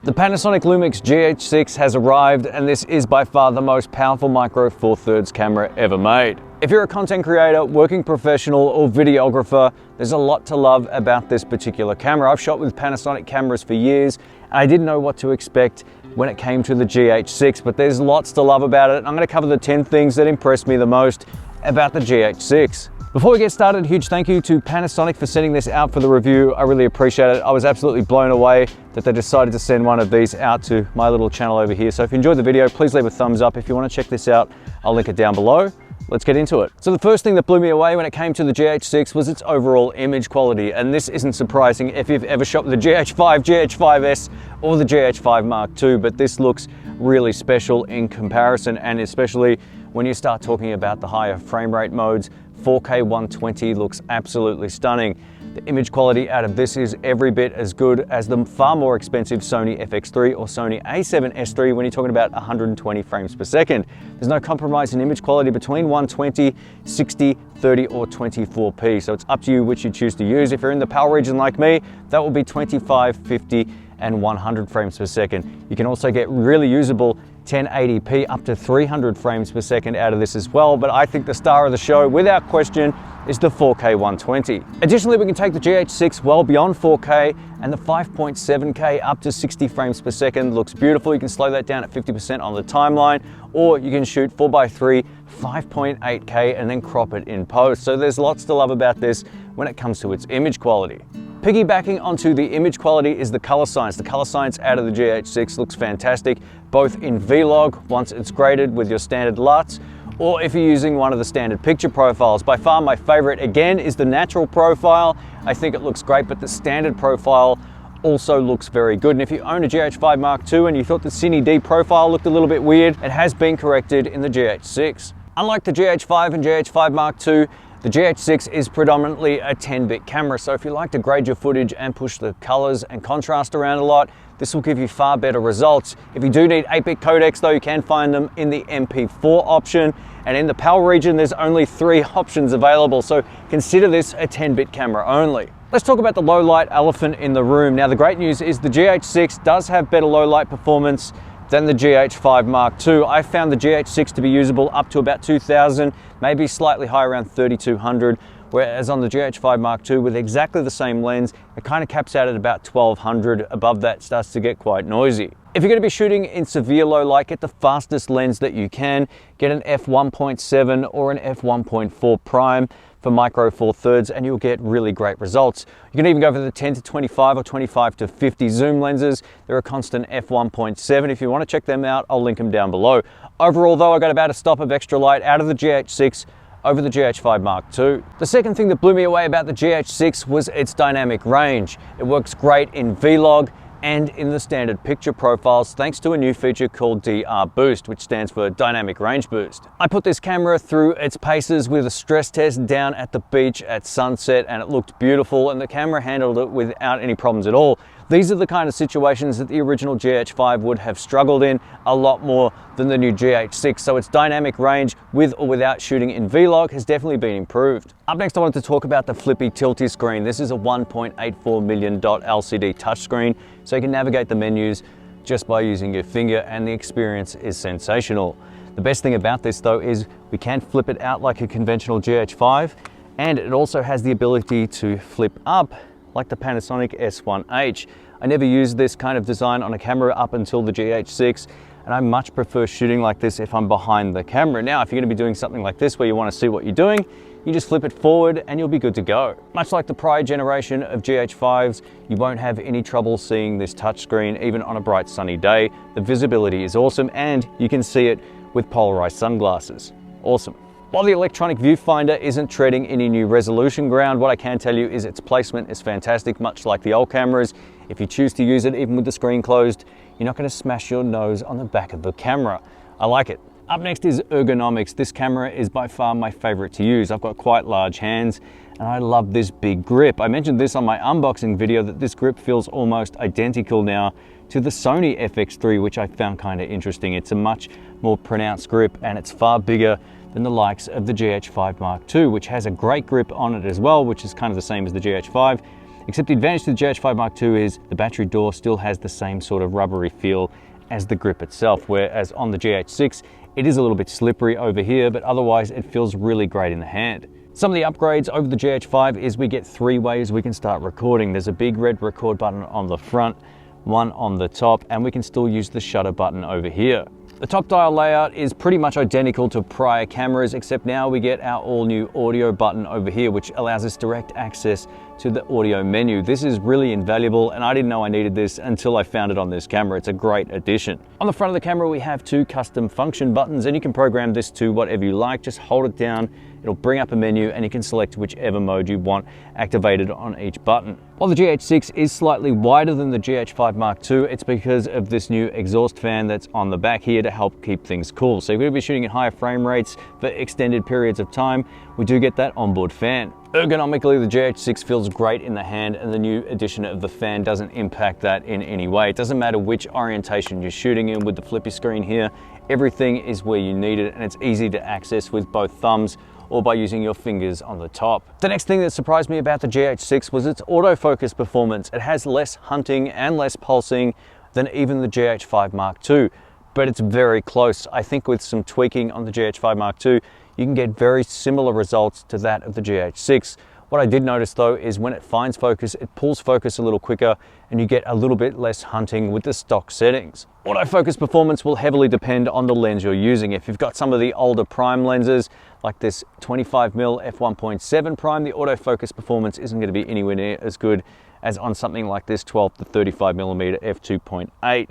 The Panasonic Lumix GH6 has arrived, and this is by far the most powerful micro four thirds camera ever made. If you're a content creator, working professional, or videographer, there's a lot to love about this particular camera. I've shot with Panasonic cameras for years, and I didn't know what to expect when it came to the GH6, but there's lots to love about it. I'm going to cover the 10 things that impressed me the most about the GH6. Before we get started, huge thank you to Panasonic for sending this out for the review. I really appreciate it. I was absolutely blown away that they decided to send one of these out to my little channel over here. So if you enjoyed the video, please leave a thumbs up. If you want to check this out, I'll link it down below. Let's get into it. So the first thing that blew me away when it came to the GH6 was its overall image quality. And this isn't surprising if you've ever shot with the GH5, GH5S, or the GH5 Mark II, but this looks really special in comparison, and especially when you start talking about the higher frame rate modes. 4K 120 looks absolutely stunning. The image quality out of this is every bit as good as the far more expensive Sony FX3 or Sony A7SIII when you're talking about 120 frames per second. There's no compromise in image quality between 120, 60, 30 or 24p. So it's up to you which you choose to use. If you're in the PAL region like me, that will be 25, 50 and 100 frames per second. You can also get really usable 1080p up to 300 frames per second out of this as well, but I think the star of the show, without question, is the 4K 120. Additionally, we can take the GH6 well beyond 4K, and the 5.7K up to 60 frames per second looks beautiful. You can slow that down at 50% on the timeline, or you can shoot 4:3, 5.8K and then crop it in post. So there's lots to love about this when it comes to its image quality. Piggybacking onto the image quality is the color science. The color science out of the GH6 looks fantastic, both in Vlog, once it's graded with your standard LUTs, or if you're using one of the standard picture profiles. By far my favorite, again, is the natural profile. I think it looks great, but the standard profile also looks very good. And if you own a GH5 Mark II and you thought the Cine D profile looked a little bit weird, it has been corrected in the GH6. Unlike the GH5 and GH5 Mark II, the GH6 is predominantly a 10-bit camera, so if you like to grade your footage and push the colors and contrast around a lot, this will give you far better results. If you do need 8-bit codecs though, you can find them in the MP4 option, and in the PAL region there's only 3 options available, so consider this a 10-bit camera only. Let's talk about the low light elephant in the room. Now the great news is the GH6 does have better low light performance than the GH5 Mark II. I found the GH6 to be usable up to about 2000, maybe slightly high around 3200, whereas on the GH5 Mark II with exactly the same lens, it kind of caps out at about 1200. Above that, it starts to get quite noisy. If you're going to be shooting in severe low light, get the fastest lens that you can. Get an f1.7 or an f1.4 prime for micro four thirds, and you'll get really great results. You can even go for the 10 to 25 or 25 to 50 zoom lenses. They're a constant f1.7. If you want to check them out, I'll link them down below. Overall though, I got about a stop of extra light out of the GH6 over the GH5 Mark II. The second thing that blew me away about the GH6 was its dynamic range. It works great in Vlog and in the standard picture profiles thanks to a new feature called DR Boost, which stands for Dynamic Range Boost. I put this camera through its paces with a stress test down at the beach at sunset, and it looked beautiful, and the camera handled it without any problems at all. These are the kind of situations that the original GH5 would have struggled in a lot more than the new GH6, so its dynamic range with or without shooting in Vlog has definitely been improved. Up next, I wanted to talk about the flippy tilty screen. This is a 1.84 million dot LCD touchscreen, so you can navigate the menus just by using your finger, and the experience is sensational. The best thing about this though is we can flip it out like a conventional GH5, and it also has the ability to flip up like the Panasonic S1H. I never used this kind of design on a camera up until the GH6, and I much prefer shooting like this if I'm behind the camera. Now, if you're going to be doing something like this where you want to see what you're doing, you just flip it forward and you'll be good to go. Much like the prior generation of GH5s, you won't have any trouble seeing this touchscreen even on a bright sunny day. The visibility is awesome, and you can see it with polarized sunglasses. Awesome. While the electronic viewfinder isn't treading any new resolution ground, what I can tell you is its placement is fantastic, much like the old cameras. If you choose to use it even with the screen closed, you're not going to smash your nose on the back of the camera. I like it. Up next is ergonomics. This camera is by far my favorite to use. I've got quite large hands and I love this big grip. I mentioned this on my unboxing video that this grip feels almost identical now to the Sony FX3, which I found kind of interesting. It's a much more pronounced grip and it's far bigger than the likes of the GH5 Mark II, which has a great grip on it as well, which is kind of the same as the GH5. except the advantage to the GH5 Mark II is the battery door still has the same sort of rubbery feel as the grip itself, whereas on the GH6, it is a little bit slippery over here, but otherwise it feels really great in the hand. Some of the upgrades over the GH5 is we get 3 ways we can start recording. There's a big red record button on the front, one on the top, and we can still use the shutter button over here. The top dial layout is pretty much identical to prior cameras, except now we get our all new audio button over here, which allows us direct access to the audio menu. This is really invaluable, and I didn't know I needed this until I found it on this camera. It's a great addition. On the front of the camera, we have 2 custom function buttons, and you can program this to whatever you like. Just hold it down, it'll bring up a menu, and you can select whichever mode you want activated on each button. While the GH6 is slightly wider than the GH5 Mark II, it's because of this new exhaust fan that's on the back here to help keep things cool. So if you're going to be shooting at higher frame rates for extended periods of time, we do get that onboard fan. Ergonomically, the GH6 feels great in the hand, and the new addition of the fan doesn't impact that in any way. It doesn't matter which orientation you're shooting in with the flippy screen here, everything is where you need it, and it's easy to access with both thumbs or by using your fingers on the top. The next thing that surprised me about the GH6 was its autofocus performance. It has less hunting and less pulsing than even the GH5 Mark II, but it's very close. I think with some tweaking on the GH5 Mark II, you can get very similar results to that of the GH6. What I did notice though is when it finds focus, it pulls focus a little quicker and you get a little bit less hunting with the stock settings. Autofocus performance will heavily depend on the lens you're using. If you've got some of the older prime lenses, like this 25mm f1.7 prime, the autofocus performance isn't going to be anywhere near as good as on something like this 12 to 35mm f2.8.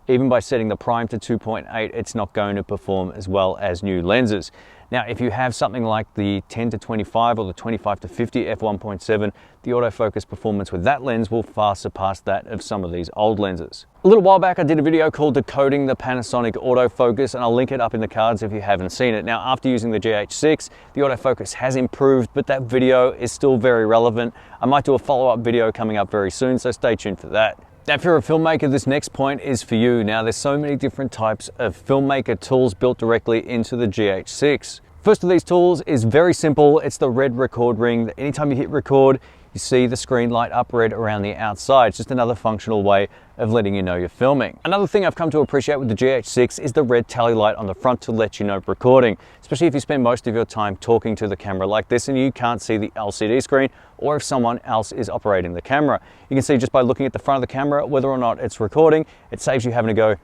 Even by setting the prime to 2.8, it's not going to perform as well as new lenses. Now, if you have something like the 10 to 25 or the 25 to 50 f1.7, the autofocus performance with that lens will far surpass that of some of these old lenses. A little while back, I did a video called Decoding the Panasonic Autofocus, and I'll link it up in the cards if you haven't seen it. Now, after using the GH6, the autofocus has improved, but that video is still very relevant. I might do a follow-up video coming up very soon, so stay tuned for that. Now, if you're a filmmaker, this next point is for you. Now, there's so many different types of filmmaker tools built directly into the GH6. First of these tools is very simple. It's the red record ring. Anytime you hit record, you see the screen light up red around the outside. It's just another functional way of letting you know you're filming. Another thing I've come to appreciate with the GH6 is the red tally light on the front to let you know recording, especially if you spend most of your time talking to the camera like this and you can't see the LCD screen, or if someone else is operating the camera. You can see just by looking at the front of the camera whether or not it's recording. It saves you having to go,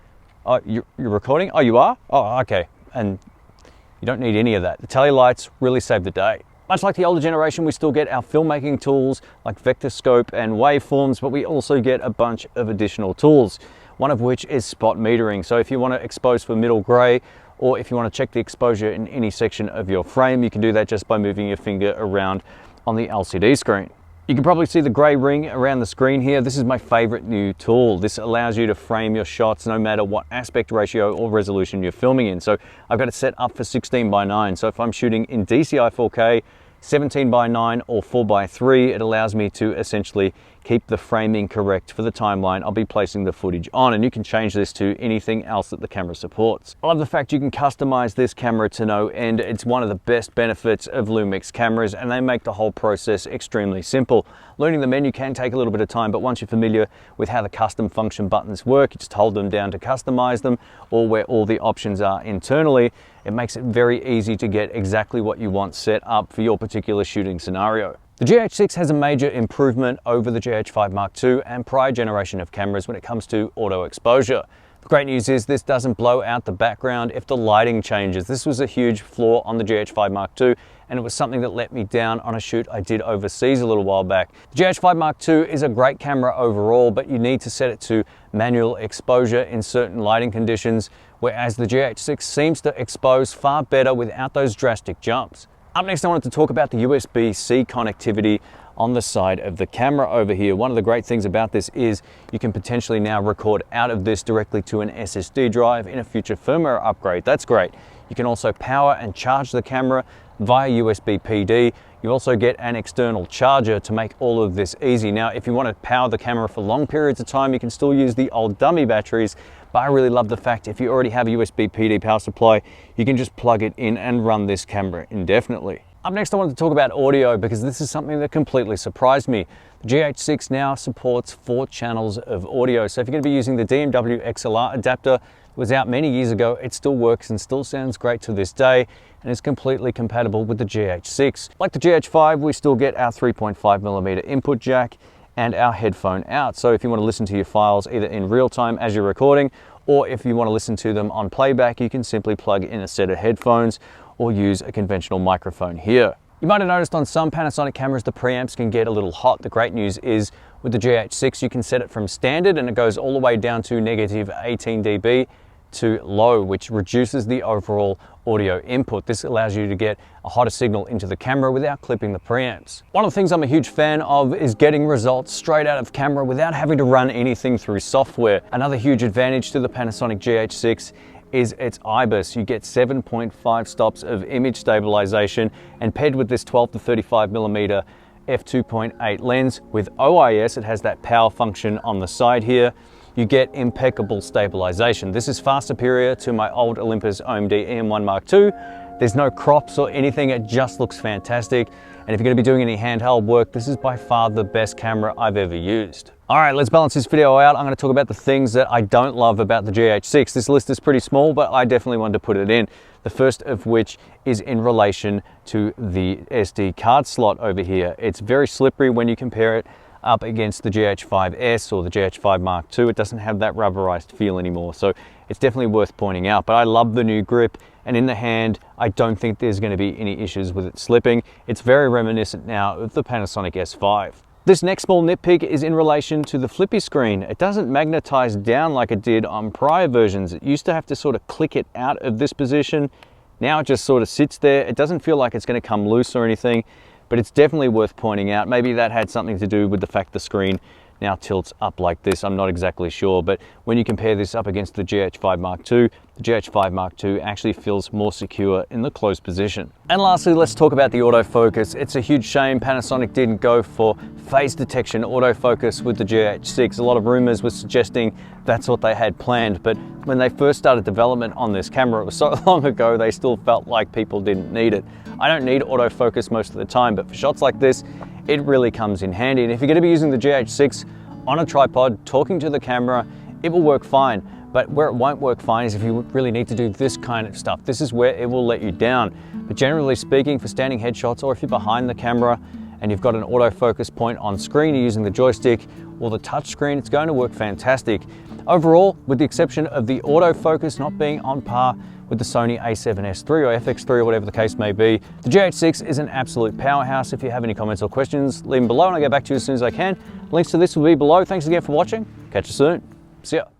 oh, you're recording? Oh, you are? Oh, okay. And you don't need any of that. The tally lights really save the day. Much like the older generation, we still get our filmmaking tools like vector scope and waveforms, but we also get a bunch of additional tools, one of which is spot metering. So if you want to expose for middle gray, or if you want to check the exposure in any section of your frame, you can do that just by moving your finger around on the LCD screen. You can probably see the gray ring around the screen here. This is my favorite new tool. This allows you to frame your shots no matter what aspect ratio or resolution you're filming in. So I've got it set up for 16:9. So if I'm shooting in DCI 4K, 17:9 or 4:3, it allows me to essentially keep the framing correct for the timeline I'll be placing the footage on, and you can change this to anything else that the camera supports. I love the fact you can customize this camera to no end. It's one of the best benefits of Lumix cameras, and they make the whole process extremely simple. Learning the menu can take a little bit of time, but once you're familiar with how the custom function buttons work, you just hold them down to customize them, or where all the options are internally. It makes it very easy to get exactly what you want set up for your particular shooting scenario. The GH6 has a major improvement over the GH5 Mark II and prior generation of cameras when it comes to auto exposure. The great news is this doesn't blow out the background if the lighting changes. This was a huge flaw on the GH5 Mark II, and it was something that let me down on a shoot I did overseas a little while back. The GH5 Mark II is a great camera overall, but you need to set it to manual exposure in certain lighting conditions, whereas the GH6 seems to expose far better without those drastic jumps. Up next, I wanted to talk about the USB-C connectivity on the side of the camera over here. One of the great things about this is you can potentially now record out of this directly to an SSD drive in a future firmware upgrade. That's great. You can also power and charge the camera via USB PD. You also get an external charger to make all of this easy. Now, if you want to power the camera for long periods of time, you can still use the old dummy batteries, but I really love the fact if you already have a USB PD power supply, you can just plug it in and run this camera indefinitely. Up next, I wanted to talk about audio because this is something that completely surprised me. The GH6 now supports 4 channels of audio. So if you're going to be using the DMW XLR adapter, it was out many years ago, it still works and still sounds great to this day, and is completely compatible with the GH6. Like the GH5, we still get our 3.5mm input jack and our headphone out. So if you want to listen to your files either in real time as you're recording, or if you want to listen to them on playback, you can simply plug in a set of headphones or use a conventional microphone here. You might have noticed on some Panasonic cameras the preamps can get a little hot. The great news is with the GH6 you can set it from standard and it goes all the way down to negative 18 dB to low, which reduces the overall audio input. This allows you to get a hotter signal into the camera without clipping the preamps. One of the things I'm a huge fan of is getting results straight out of camera without having to run anything through software. Another huge advantage to the Panasonic GH6 is its IBIS. You get 7.5 stops of image stabilization, and paired with this 12 to 35mm f2.8 lens with OIS, it has that power function on the side here, you get impeccable stabilization. This is far superior to my old Olympus OMD EM1 Mark II. There's no crops or anything, it just looks fantastic. And if you're going to be doing any handheld work, this is by far the best camera I've ever used. All right, let's balance this video out. I'm going to talk about the things that I don't love about the GH6. This list is pretty small, but I definitely wanted to put it in. The first of which is in relation to the SD card slot over here. It's very slippery when you compare it up against the GH5S or the GH5 Mark II. It doesn't have that rubberized feel anymore, so it's definitely worth pointing out. But I love the new grip, and in the hand, I don't think there's going to be any issues with it slipping. It's very reminiscent now of the Panasonic S5. This next small nitpick is in relation to the flippy screen. It doesn't magnetize down like it did on prior versions. It used to have to sort of click it out of this position. Now it just sort of sits there. It doesn't feel like it's going to come loose or anything, but it's definitely worth pointing out. Maybe that had something to do with the fact the screen now tilts up like this. I'm not exactly sure, but when you compare this up against the GH5 Mark II, the GH5 Mark II actually feels more secure in the closed position. And lastly, let's talk about the autofocus. It's a huge shame Panasonic didn't go for phase detection autofocus with the GH6. A lot of rumors were suggesting that's what they had planned, but when they first started development on this camera, it was so long ago, they still felt like people didn't need it. I don't need autofocus most of the time, but for shots like this, it really comes in handy. And if you're going to be using the GH6 on a tripod, talking to the camera, it will work fine. But where it won't work fine is if you really need to do this kind of stuff. This is where it will let you down. But generally speaking, for standing headshots, or if you're behind the camera and you've got an autofocus point on screen, you're using the joystick or the touch screen, it's going to work fantastic. Overall, with the exception of the autofocus not being on par with the Sony A7SIII or FX3 or whatever the case may be, the GH6 is an absolute powerhouse. If you have any comments or questions, leave them below and I'll get back to you as soon as I can. Links to this will be below. Thanks again for watching. Catch you soon. See ya.